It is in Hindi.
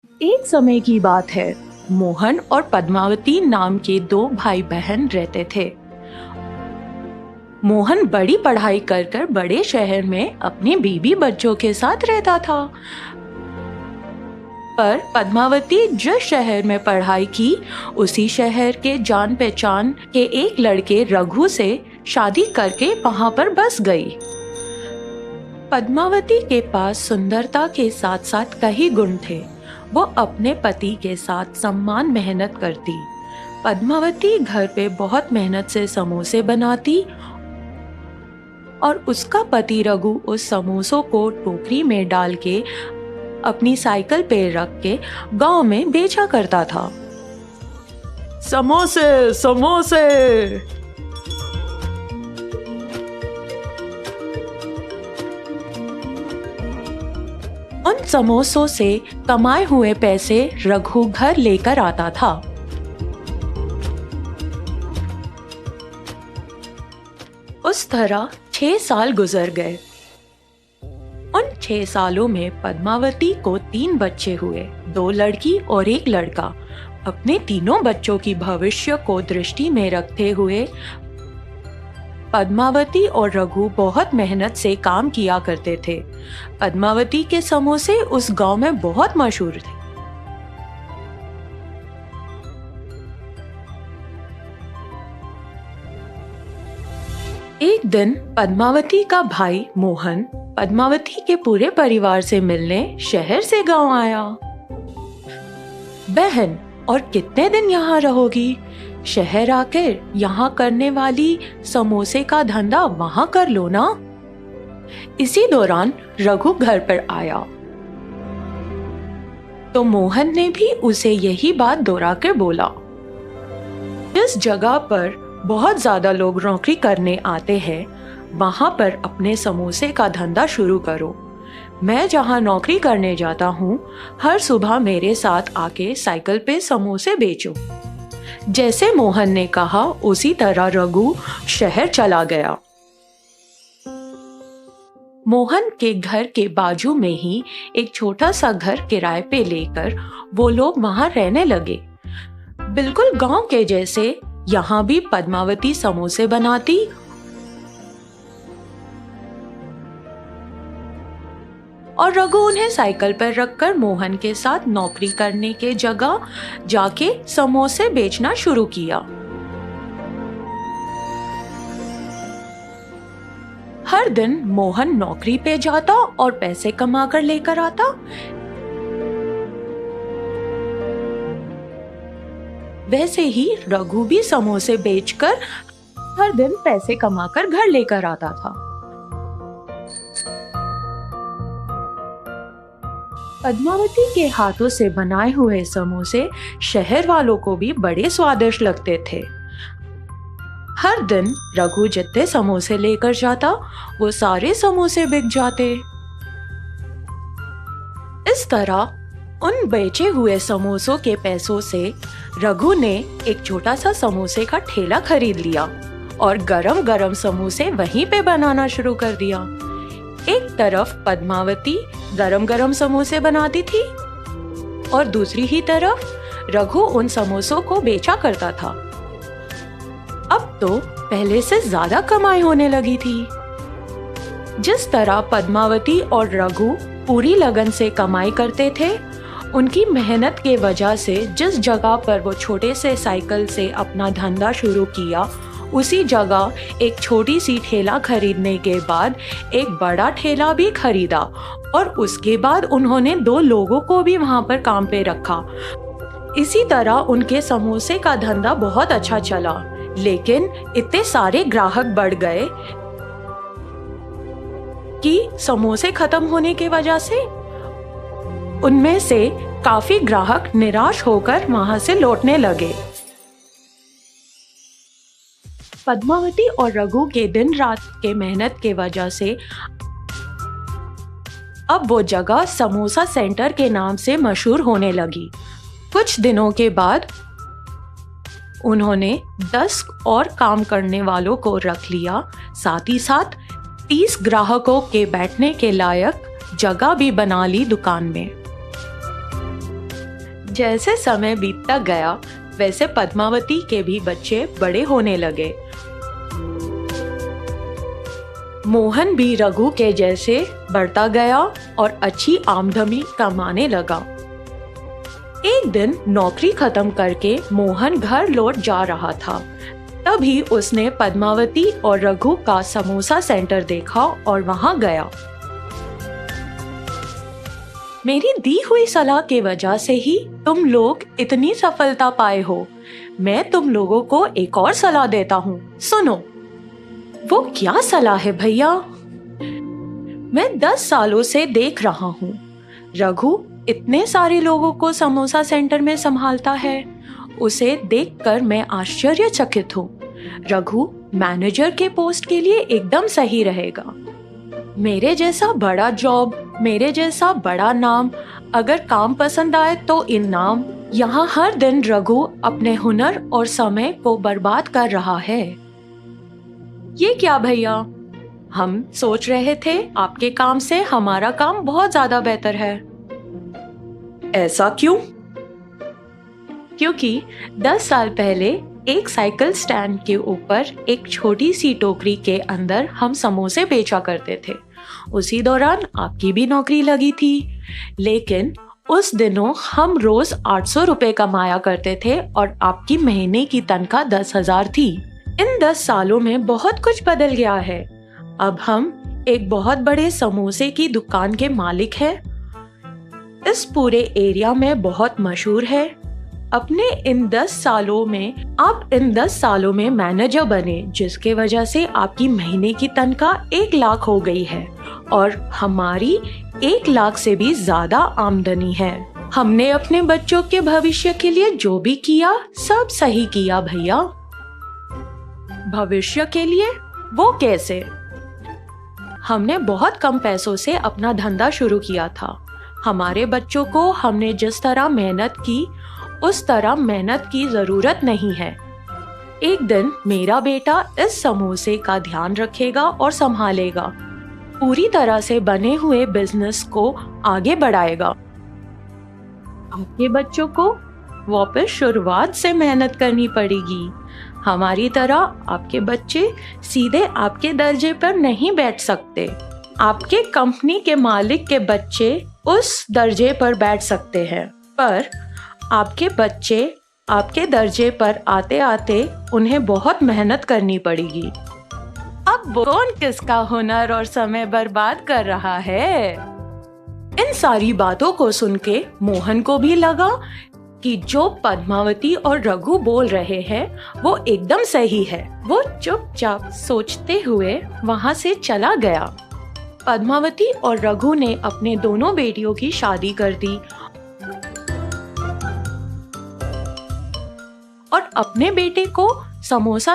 एक समय की बात है। मोहन और पद्मावती नाम के दो भाई बहन रहते थे। मोहन बड़ी पढ़ाई कर कर बड़े शहर में अपने बीवी बच्चों के साथ रहता था। पर पद्मावती जिस शहर में पढ़ाई की, उसी शहर के जान पहचान के एक लड़के रघु से शादी करके वहां पर बस गई। पद्मावती के पास सुंदरता के साथ साथ कई गुण थे। वो अपने पति के साथ सम्मान मेहनत करती। पद्मावती घर पे बहुत मेहनत से समोसे बनाती और उसका पति रघु उस समोसों को टोकरी में डाल के अपनी साइकिल पे रख के गांव में बेचा करता था। समोसे समोसे। उन समोसों से कमाए हुए पैसे रघु घर लेकर आता था। उस तरह 6 साल गुजर गए। उन 6 सालों में पद्मावती को 3 बच्चे हुए, 2 लड़की और 1 लड़का। अपने तीनों बच्चों की भविष्य को दृष्टि में रखते हुए पद्मावती और रघु बहुत मेहनत से काम किया करते थे। पद्मावती के समोसे उस गांव में बहुत मशहूर थे। एक दिन पद्मावती का भाई मोहन पद्मावती के पूरे परिवार से मिलने शहर से गांव आया। बहन, और कितने दिन यहाँ रहोगी? शहर आकर यहाँ करने वाली समोसे का धंधा वहां कर लो ना। इसी दौरान रघु घर पर आया तो मोहन ने भी उसे यही बात दोहरा कर बोला, जिस जगह पर बहुत ज्यादा लोग नौकरी करने आते हैं, वहां पर अपने समोसे का धंधा शुरू करो। मैं जहां नौकरी करने जाता हूँ, हर सुबह मेरे साथ आके साइकिल पे समोसे बेचो। जैसे मोहन ने कहा, उसी तरह रघु शहर चला गया। मोहन के घर के बाजू में ही एक छोटा सा घर किराए पे लेकर वो लोग वहां रहने लगे। बिल्कुल गांव के जैसे यहाँ भी पद्मावती समोसे बनाती और रघु उन्हें साइकिल पर रखकर मोहन के साथ नौकरी करने के जगह जाके समोसे बेचना शुरू किया। हर दिन मोहन नौकरी पे जाता और पैसे कमा कर लेकर आता। वैसे ही रघु भी समोसे बेचकर हर दिन पैसे कमाकर घर लेकर आता था। पद्मावती के हाथों से बनाए हुए समोसे शहर वालों को भी बड़े स्वादिष्ट लगते थे। हर दिन रघु जितने समोसे लेकर जाता, वो सारे समोसे बिक जाते। इस तरह उन बेचे हुए समोसों के पैसों से रघु ने एक छोटा सा समोसे का ठेला खरीद लिया और गरम गरम समोसे वहीं पे बनाना शुरू कर दिया। एक तरफ पद्मावती गरम गरम समोसे बनाती थी और दूसरी ही तरफ रघु उन समोसों को बेचा करता था। अब तो पहले से ज्यादा कमाई होने लगी थी। जिस तरह पद्मावती और रघु पूरी लगन से कमाई करते थे, उनकी मेहनत के वजह से जिस जगह पर वो छोटे से साइकिल से अपना धंधा शुरू किया, उसी जगह एक छोटी सी ठेला खरीदने के बाद एक बड़ा ठेला भी खरीदा और उसके बाद उन्होंने 2 लोगों को भी वहां पर काम पे रखा। इसी तरह उनके समोसे का धंधा बहुत अच्छा चला, लेकिन इतने सारे ग्राहक बढ़ गए कि समोसे खत्म होने की वजह से उनमें से काफी ग्राहक निराश होकर वहां से लौटने लगे। पद्मावती और रघु के दिन रात के मेहनत के वजह से अब वो जगह समोसा सेंटर के नाम से मशहूर होने लगी। कुछ दिनों के बाद उन्होंने 10 और काम करने वालों को रख लिया, साथ ही साथ 30 ग्राहकों के बैठने के लायक जगह भी बना ली दुकान में। जैसे समय बीतता गया वैसे पद्मावती के भी बच्चे बड़े होने लगे। मोहन भी रघु के जैसे बढ़ता गया और अच्छी आमदनी कमाने लगा। एक दिन नौकरी खत्म करके मोहन घर लौट जा रहा था। तभी उसने पद्मावती और रघु का समोसा सेंटर देखा और वहां गया। मेरी दी हुई सलाह के वजह से ही तुम लोग इतनी सफलता पाए हो। मैं तुम लोगों को एक और सलाह देता हूँ, सुनो। वो क्या सलाह है भैया? मैं 10 सालों से देख रहा हूँ रघु इतने सारे लोगों को समोसा सेंटर में संभालता है। उसे देखकर मैं आश्चर्यचकित हूँ। रघु मैनेजर के पोस्ट के लिए एकदम सही रहेगा। मेरे जैसा बड़ा जॉब, मेरे जैसा बड़ा नाम, अगर काम पसंद आए तो इनाम। यहाँ हर दिन रघु अपने हुनर और समय को बर्बाद कर रहा है। ये क्या भैया? हम सोच रहे थे आपके काम से हमारा काम बहुत ज्यादा बेहतर है। ऐसा क्यों? क्योंकि 10 साल पहले एक साइकिल स्टैंड के ऊपर एक छोटी सी टोकरी के अंदर हम समोसे बेचा करते थे। उसी दौरान आपकी भी नौकरी लगी थी। लेकिन उस दिनों हम रोज 800 रुपए कमाया करते थे और आपकी महीने की तनख्वाह 10,000 थी। इन 10 सालों में बहुत कुछ बदल गया है। अब हम एक बहुत बड़े समोसे की दुकान के मालिक हैं। इस पूरे एरिया में बहुत मशहूर है। अपने इन 10 सालों में आप इन 10 सालों में मैनेजर बने, जिसके वजह से आपकी महीने की तनख्वाह 1 लाख हो गई है और हमारी 1 लाख से भी ज्यादा आमदनी है। हमने अपने बच्चों के भविष्य के लिए जो भी किया सब सही किया भैया। भविष्य के लिए? वो कैसे? हमने बहुत कम पैसों से अपना धंधा शुरू किया था। हमारे बच्चों को हमने जिस तरह मेहनत की उस तरह मेहनत की जरूरत नहीं है। एक दिन मेरा बेटा इस समोसे का ध्यान रखेगा और संभालेगा, पूरी तरह से बने हुए बिजनेस को आगे बढ़ाएगा। आपके बच्चों को वापस शुरुआत से मेहनत करनी पड़ेगी। हमारी तरह आपके बच्चे सीधे आपके दर्जे पर नहीं बैठ सकते। आपके कंपनी के मालिक के बच्चे उस दर्जे पर बैठ सकते हैं, पर आपके बच्चे आपके दर्जे पर आते आते उन्हें बहुत मेहनत करनी पड़ेगी। अब कौन किसका हुनर और समय बर्बाद कर रहा है? इन सारी बातों को सुन के मोहन को भी लगा कि जो पद्मावती और रघु बोल रहे हैं वो एकदम सही है। वो चुपचाप सोचते हुए वहां से चला गया। पद्मावती और रघु ने अपने दोनों बेटियों की शादी कर दी और अपने बेटे को समोसा